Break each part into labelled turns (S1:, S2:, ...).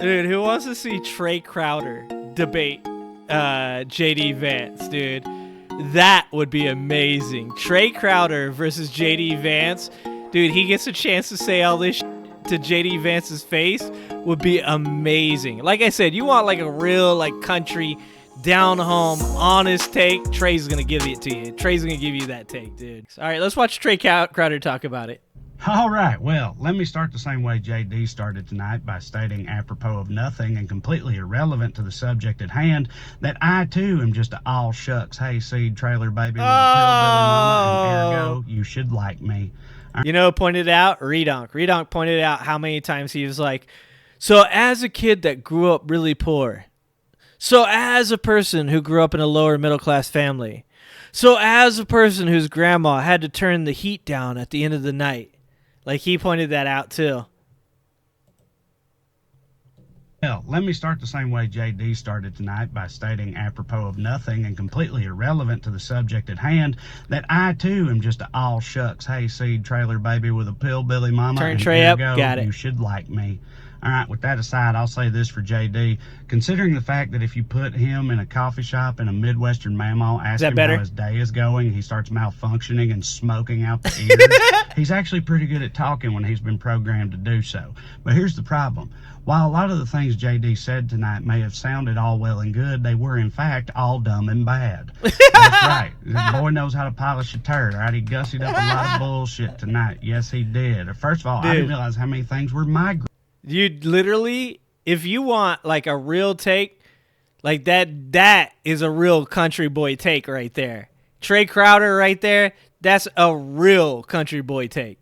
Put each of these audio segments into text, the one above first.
S1: Dude, who wants to see Trey Crowder debate JD Vance, dude? That would be amazing. Trey Crowder versus JD Vance. Dude, he gets a chance to say all this to JD Vance's face would be amazing. Like I said, you want like a real like country, down home, honest take. Trey's going to give it to you. Trey's going to give you that take, dude. All right, let's watch Trey Crowder talk about it.
S2: All right, well, let me start the same way JD started tonight by stating, apropos of nothing and completely irrelevant to the subject at hand, that I too am just a all shucks hayseed trailer baby with a pillbilly mama, and ergo, you should like me.
S1: You know, pointed out Redonk. Redonk pointed out how many times he was like, so as a kid that grew up really poor, so as a person who grew up in a lower middle class family, so as a person whose grandma had to turn the heat down at the end of the night. Like, he pointed that out, too.
S2: Well, let me start the same way JD started tonight by stating, apropos of nothing and completely irrelevant to the subject at hand, that I too am just a all shucks hayseed trailer baby with a pillbilly mama.
S1: Turn
S2: and
S1: Trey up.
S2: ergo,
S1: Got it.
S2: You should like me. All right, with that aside, I'll say this for JD. Considering the fact that if you put him in a coffee shop in a Midwestern mammal, ask him how his day is going, he starts malfunctioning and smoking out the ears. He's actually pretty good at talking when he's been programmed to do so. But here's the problem. While a lot of the things JD said tonight may have sounded all well and good, they were in fact all dumb and bad. That's right. The boy knows how to polish a turd, all right? He gussied up a lot of bullshit tonight. Yes, he did. First of all, I didn't realize how many things were migraine.
S1: You literally, if you want like a real take, like that is a real country boy take right there. Trey Crowder right there, that's a real country boy take.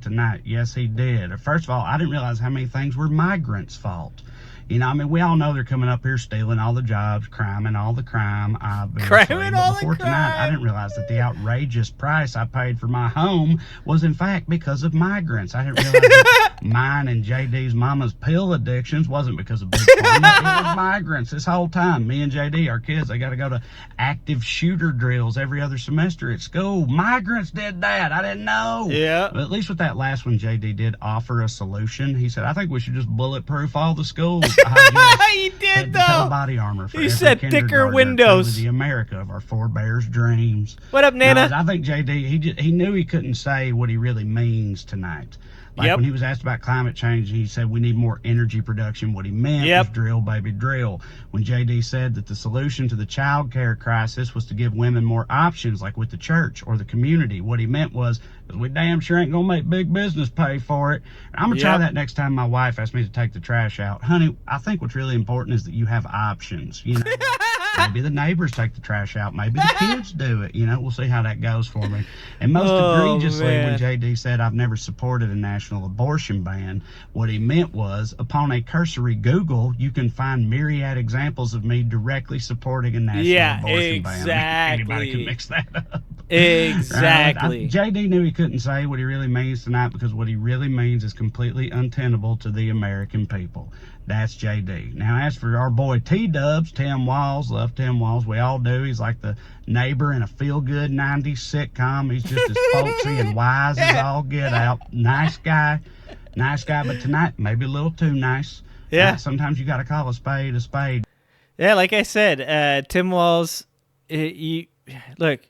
S2: Tonight, yes, he did. First of all, I didn't realize how many things were migrants' fault. You know, I mean, we all know they're coming up here stealing all the jobs, criming all the crime.
S1: Criming all the crime.
S2: Tonight, I didn't realize that the outrageous price I paid for my home was, in fact, because of migrants. I didn't realize that mine and JD's mama's pill addictions wasn't because of big pharma. It was migrants this whole time. Me and JD, our kids, they got to go to active shooter drills every other semester at school. Migrants did that. I didn't know.
S1: Yeah.
S2: But at least with that last one, JD did offer a solution. He said, I think we should just bulletproof all the schools.
S1: He did, though.
S2: Body armor for
S1: he said thicker windows.
S2: The America of our forebears' dreams.
S1: What up, Nana?
S2: No, I think JD, he knew he couldn't say what he really means tonight. Like when he was asked about climate change, he said we need more energy production. What he meant was drill, baby, drill. When JD said that the solution to the child care crisis was to give women more options, like with the church or the community, what he meant was, we damn sure ain't going to make big business pay for it. I'm going to try that next time my wife asks me to take the trash out. Honey, I think what's really important is that you have options, you know. Maybe the neighbors take the trash out. Maybe the kids do it. You know, we'll see how that goes for me. And most egregiously, when JD said, I've never supported a national abortion ban, what he meant was, upon a cursory Google, you can find myriad examples of me directly supporting a national abortion ban. Anybody can mix that up.
S1: Exactly.
S2: JD knew he couldn't say what he really means tonight because what he really means is completely untenable to the American people. That's JD. Now, as for our boy T-Dubs, Tim Walz, love Tim Walz. We all do. He's like the neighbor in a feel-good 90s sitcom. He's just as folksy and wise as all get out. Nice guy, but tonight, maybe a little too nice.
S1: Yeah.
S2: Sometimes you got to call a spade a spade.
S1: Yeah, like I said, Tim Walz, look,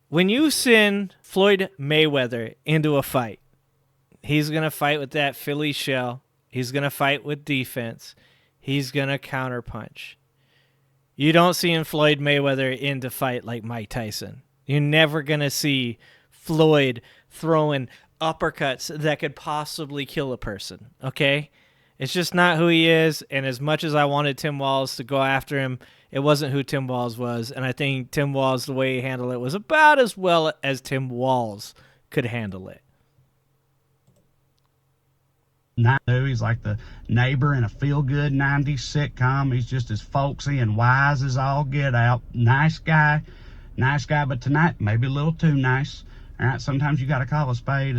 S1: when you send Floyd Mayweather into a fight, he's going to fight with that Philly shell. He's going to fight with defense. He's going to counterpunch. You don't see Floyd Mayweather in to fight like Mike Tyson. You're never going to see Floyd throwing uppercuts that could possibly kill a person, okay? It's just not who he is, and as much as I wanted Tim Walz to go after him, it wasn't who Tim Walz was, and I think Tim Walz, the way he handled it, was about as well as Tim Walz could handle it.
S2: He's like the neighbor in a feel-good 90s sitcom. He's just as folksy and wise as all get out. Nice guy, but tonight, maybe a little too nice. All right, sometimes you got to call a spade,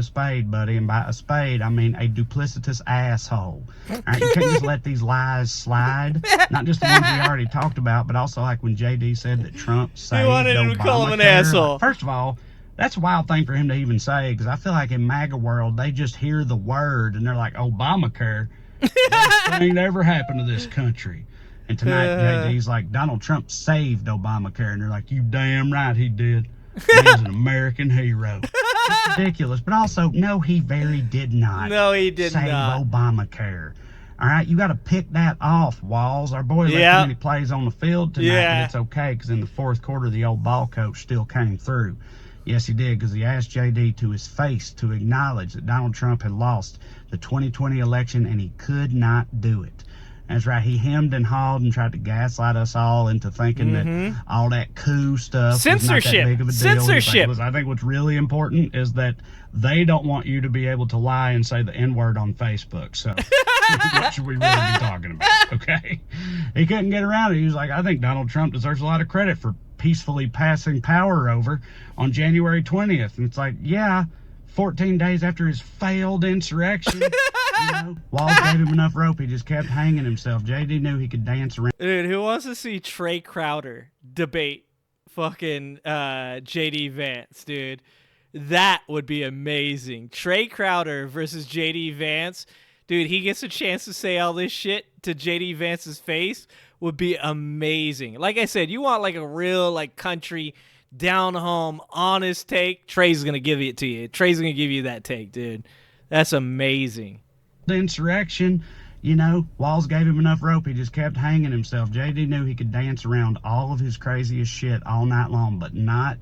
S2: buddy. And by a spade, I mean a duplicitous asshole. All right, you can't just let these lies slide. Not just the ones we already talked about, but also like when JD said that Trump saved Obamacare.
S1: He wanted him to call him an asshole.
S2: First of all, that's a wild thing for him to even say, because I feel like in MAGA world, they just hear the word and they're like, Obamacare. Worst thing that ever happened to this country. And tonight, JD's like, Donald Trump saved Obamacare. And they're like, you damn right he did. Man's an American hero. It's ridiculous. But also, no, he did not.
S1: No, he did
S2: save
S1: not.
S2: Obamacare. All right, you got to pick that off, Walz. Our boy left too many plays on the field tonight, but it's okay because in the fourth quarter, the old ball coach still came through. Yes, he did, because he asked JD to his face to acknowledge that Donald Trump had lost the 2020 election, and he could not do it. That's right. He hemmed and hawed and tried to gaslight us all into thinking that all that coup stuff
S1: censorship
S2: was not that big of a deal.
S1: Censorship.
S2: I think what's really important is that they don't want you to be able to lie and say the N-word on Facebook. So what should we really be talking about? Okay. He couldn't get around it. He was like, I think Donald Trump deserves a lot of credit for peacefully passing power over on January 20th. And it's like, yeah, 14 days after his failed insurrection. You know, Walz gave him enough rope. He just kept hanging himself. JD knew he could dance around.
S1: Dude, who wants to see Trey Crowder debate fucking JD Vance, dude? That would be amazing. Trey Crowder versus JD Vance. Dude, he gets a chance to say all this shit to JD Vance's face. Would be amazing. Like I said, you want like a real like country down home honest take. Trey's gonna give it to you. Trey's gonna give you that take, dude. That's amazing.
S2: The insurrection, you know, Walz gave him enough rope. He just kept hanging himself. JD knew he could dance around all of his craziest shit all night long, but not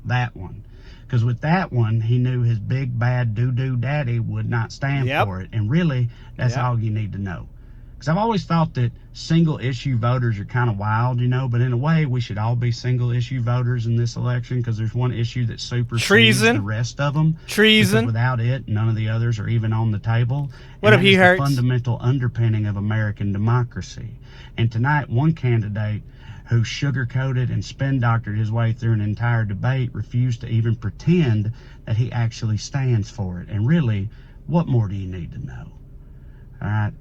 S2: that one. Because with that one, he knew his big bad doo-doo daddy would not stand for it. And really, that's all you need to know. Because I've always thought that single-issue voters are kind of wild, you know, but in a way, we should all be single-issue voters in this election because there's one issue that supersedes the rest of them.
S1: Treason.
S2: Because without it, none of the others are even on the table.
S1: What if he hurts?
S2: The fundamental underpinning of American democracy. And tonight, one candidate who sugar-coated and spin-doctored his way through an entire debate refused to even pretend that he actually stands for it. And really, what more do you need to know? All right.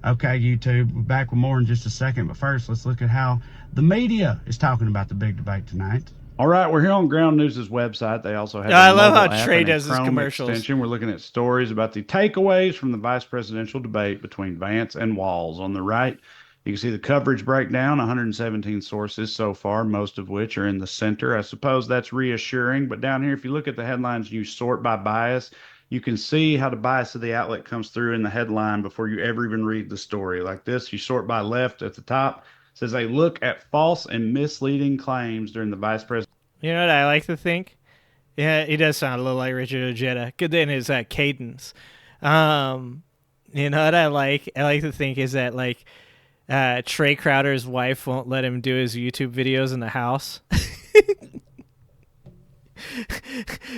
S2: Okay, YouTube, we're back with more in just a second, but first, let's look at how the media is talking about the big debate tonight. All right, we're here on Ground News' website. They also have
S1: I love how Trey does his commercials.
S2: Extension. We're looking at stories about the takeaways from the vice presidential debate between Vance and Walz. On the right, you can see the coverage breakdown, 117 sources so far, most of which are in the center. I suppose that's reassuring, but down here, if you look at the headlines, you sort by bias. You can see how the bias of the outlet comes through in the headline before you ever even read the story. Like this, you sort by left at the top. It says a look at false and misleading claims during the vice president.
S1: You know what I like to think? Yeah, he does sound a little like Richard Ojeda. Good in his cadence. You know what I like? I like to think is that like Trey Crowder's wife won't let him do his YouTube videos in the house.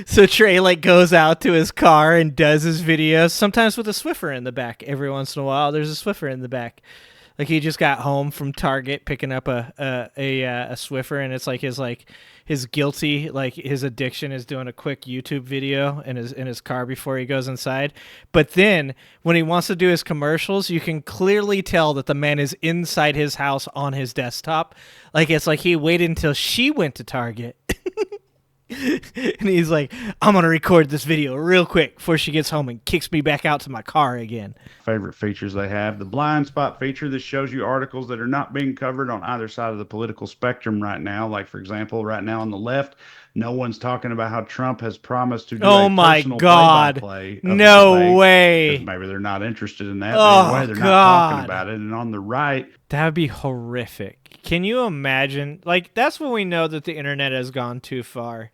S1: So Trey like goes out to his car and does his videos, sometimes with a Swiffer in the back. Every once in a while, there's a Swiffer in the back. Like he just got home from Target picking up a Swiffer, and it's like his guilty, like his addiction is doing a quick YouTube video in his car before he goes inside. But then when he wants to do his commercials, you can clearly tell that the man is inside his house on his desktop. Like it's like he waited until she went to Target. And he's like, I'm going to record this video real quick before she gets home and kicks me back out to my car again.
S2: Favorite features they have. The blind spot feature. This shows you articles that are not being covered on either side of the political spectrum right now. Like, for example, right now on the left, no one's talking about how Trump has promised to do a personal play-by-play of
S1: no
S2: the debate,
S1: way.
S2: maybe they're not interested in that. Anyway, they're not talking about it. And on the right,
S1: that would be horrific. Can you imagine? Like, that's when we know that the internet has gone too far.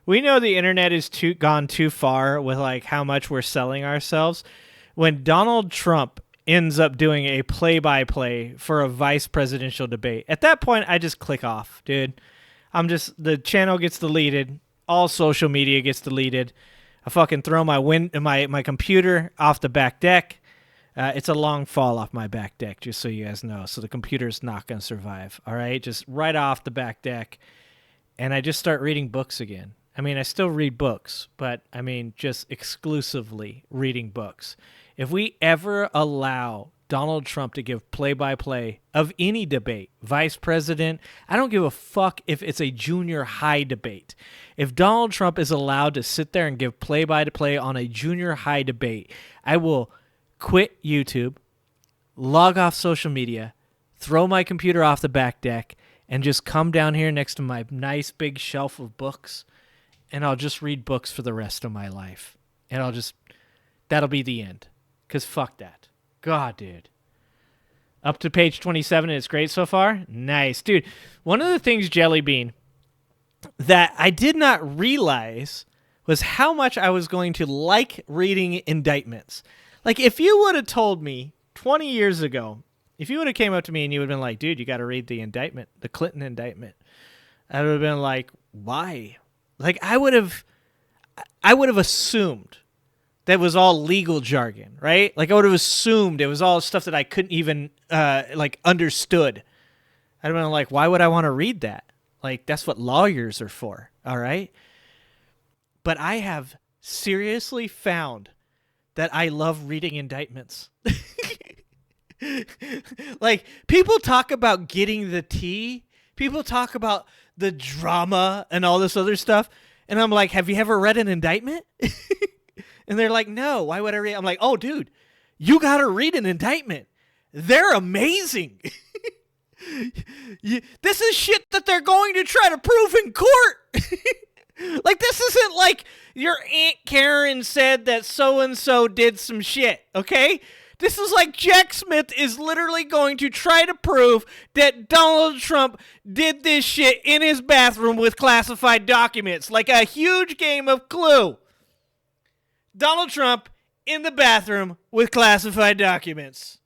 S1: We know the internet is gone too far with like how much we're selling ourselves. When Donald Trump ends up doing a play-by-play for a vice presidential debate, at that point I just click off, dude. The channel gets deleted, all social media gets deleted. I fucking throw my computer off the back deck. It's a long fall off my back deck, just so you guys know. So the computer's not going to survive, all right? Just right off the back deck. And I just start reading books again. I mean, I still read books, but I mean, just exclusively reading books. If we ever allow Donald Trump to give play-by-play of any debate, vice president, I don't give a fuck if it's a junior high debate. If Donald Trump is allowed to sit there and give play-by-play on a junior high debate, I will quit YouTube. log off social media, throw my computer off the back deck, and just come down here next to my nice big shelf of books, and I'll just read books for the rest of my life. And that'll be the end. Because fuck that. God, dude. Up to page 27, and it's great so far? Nice. Dude, one of the things, Jelly Bean, that I did not realize was how much I was going to like reading indictments. Like, if you would have told me 20 years ago, if you would have came up to me and you would have been like, dude, you got to read the indictment, the Clinton indictment, I would have been like, why? Like, I would have assumed that was all legal jargon, right? Like, I would have assumed it was all stuff that I couldn't even, understood. I'd have been like, why would I want to read that? Like, that's what lawyers are for, all right? But I have seriously found that I love reading indictments. Like, people talk about getting the tea. People talk about the drama and all this other stuff. And I'm like, have you ever read an indictment? And they're like, no, why would I read? I'm like, oh, dude, you got to read an indictment. They're amazing. This is shit that they're going to try to prove in court. Like, this isn't like your Aunt Karen said that so-and-so did some shit, okay? This is like Jack Smith is literally going to try to prove that Donald Trump did this shit in his bathroom with classified documents. Like a huge game of Clue. Donald Trump in the bathroom with classified documents.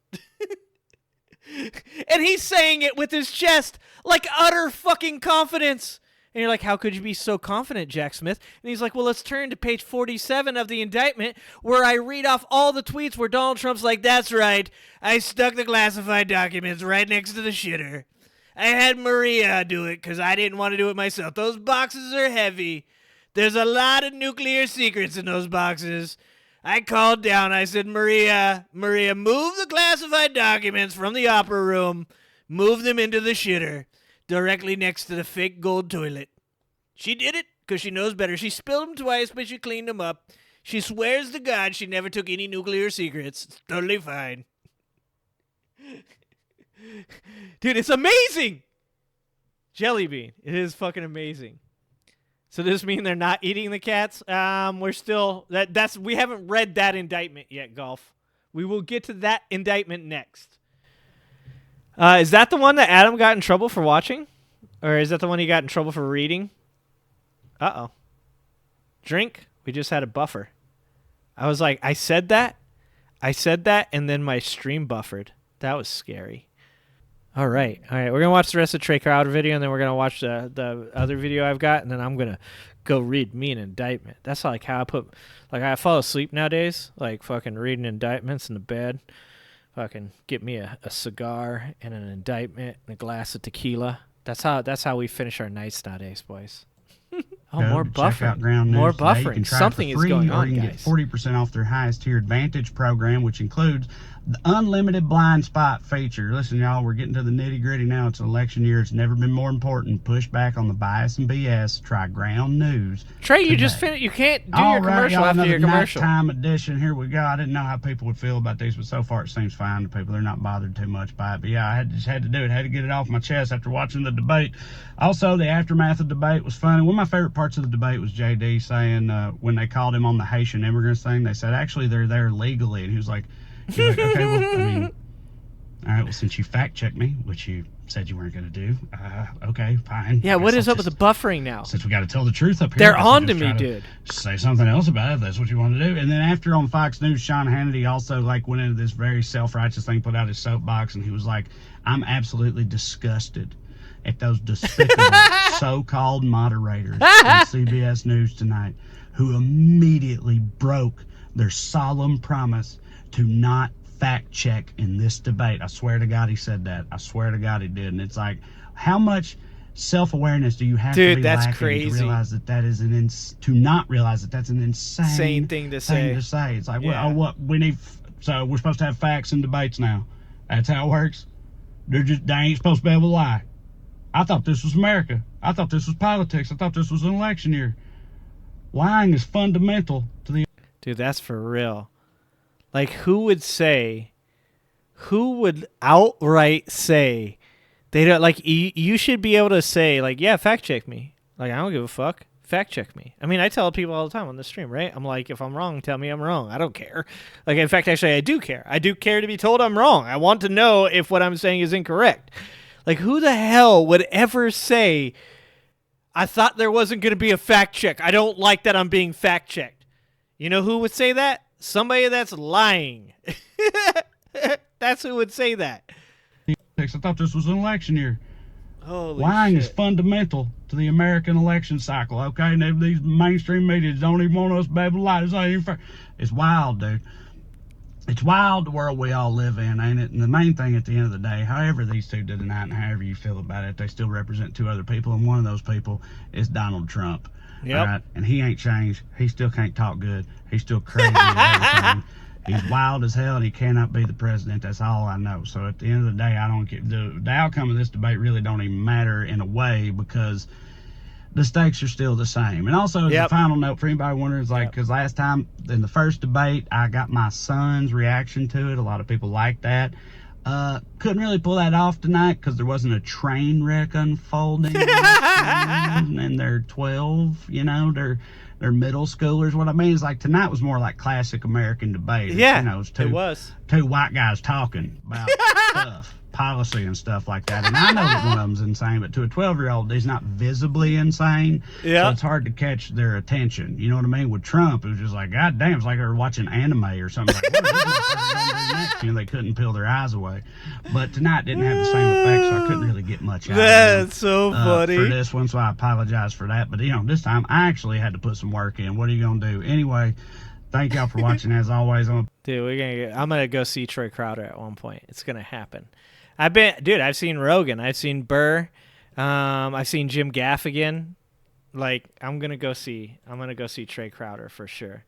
S1: And he's saying it with his chest like utter fucking confidence. And you're like, how could you be so confident, Jack Smith? And he's like, well, let's turn to page 47 of the indictment where I read off all the tweets where Donald Trump's like, that's right, I stuck the classified documents right next to the shitter. I had Maria do it because I didn't want to do it myself. Those boxes are heavy. There's a lot of nuclear secrets in those boxes. I called down. I said, Maria, move the classified documents from the opera room. Move them into the shitter directly next to the fake gold toilet. She did it because she knows better. She spilled them twice, but she cleaned them up. She swears to God she never took any nuclear secrets. It's totally fine. Dude, it's amazing. Jelly Bean. It is fucking amazing. So does this mean they're not eating the cats? We're still we haven't read that indictment yet, Golf. We will get to that indictment next. Is that the one that Adam got in trouble for watching? Or is that the one he got in trouble for reading? Uh-oh. Drink? We just had a buffer. I was like, I said that, and then my stream buffered. That was scary. All right. We're going to watch the rest of Trey Crowder video, and then we're going to watch the other video I've got, and then I'm going to go read me an indictment. That's like how I fall asleep nowadays, like fucking reading indictments in the bed. Fucking get me a cigar and an indictment and a glass of tequila. That's how we finish our nights nowadays, boys. Oh, more buffering. More buffering. Something is going on, guys.
S2: Get 40% off their highest tier Advantage program, which includes the unlimited blind spot feature. Listen, y'all, we're getting to the nitty gritty now. It's an election year. It's never been more important. Push back on the bias and BS. Try ground news.
S1: Trey, you just finished. You can't do your commercial after your commercial.
S2: Nighttime edition. Here we go. I didn't know how people would feel about these, but so far it seems fine to people. They're not bothered too much by it. But yeah, I just had to do it. Had to get it off my chest after watching the debate. Also, the aftermath of the debate was funny. One of my favorite parts of the debate was JD saying when they called him on the Haitian immigrants thing, they said actually they're there legally, and he was like, okay, well, I mean, all right, well, since you fact checked me, which you said you weren't going to do, okay, fine.
S1: Yeah, what is up with the buffering now?
S2: Since we got to tell the truth up here,
S1: they're on to me, dude.
S2: Say something else about it. If that's what you want to do. And then after on Fox News, Sean Hannity also like went into this very self-righteous thing, put out his soapbox, and he was like, "I'm absolutely disgusted at those despicable so-called moderators on CBS News tonight who immediately broke their solemn promise to not fact check in this debate." I swear to God he said that. I swear to God he did. And it's like, how much self-awareness do you have to be lacking to realize that is to not realize that that's an insane
S1: thing to say.
S2: It's like, well, what we need, so we're supposed to have facts in debates now. That's how it works. They ain't supposed to be able to lie. I thought this was America. I thought this was politics. I thought this was an election year. Lying is fundamental to the...
S1: Dude, that's for real. Like, who would say who would outright say they don't like you should be able to say like, yeah, fact check me. Like, I don't give a fuck. Fact check me. I mean, I tell people all the time on the stream, right? I'm like, if I'm wrong, tell me I'm wrong. I don't care. Like, in fact, actually, I do care. I do care to be told I'm wrong. I want to know if what I'm saying is incorrect. Like, who the hell would ever say, I thought there wasn't going to be a fact check. I don't like that I'm being fact checked. You know who would say that? Somebody that's lying. That's who would say that.
S2: I thought this was an election year.
S1: Holy
S2: Lying
S1: shit.
S2: is fundamental to the American election cycle, okay? And these mainstream media don't even want us to be able to lie. It's wild, dude. It's wild, the world we all live in, ain't it? And the main thing at the end of the day, however these two did tonight and however you feel about it, they still represent two other people, and one of those people is Donald Trump.
S1: Yep.
S2: All right? And he ain't changed. He still can't talk good. He's still crazy at everything. He's wild as hell, and he cannot be the president. That's all I know. So at the end of the day, I don't get the outcome of this debate really don't even matter in a way, because the stakes are still the same. And also, as a final note for anybody wondering, it's like, because last time in the first debate, I got my son's reaction to it. A lot of people like that. Couldn't really pull that off tonight because there wasn't a train wreck unfolding. And they're 12, you know, they're middle schoolers. What I mean is, like, tonight was more like classic American debate.
S1: Yeah,
S2: you know, it was two white guys talking about stuff, policy and stuff like that. And I know that one of them's insane, but to a 12-year-old, he's not visibly insane. Yeah. So it's hard to catch their attention. You know what I mean? With Trump, it was just like, God damn, it's like they were watching anime or something. Like, what is this motherfucker gonna do next? You know, they couldn't peel their eyes away. But tonight didn't have the same effect, so I couldn't really get much out of it.
S1: That's so funny.
S2: For this one, so I apologize for that. But, you know, this time I actually had to put some work in. What are you going to do? Anyway, thank y'all for watching, as always.
S1: Dude, I'm going to go see Trey Crowder at one point. It's going to happen. I've seen Rogan. I've seen Burr. I've seen Jim Gaffigan. Like, I'm going to go see Trey Crowder for sure.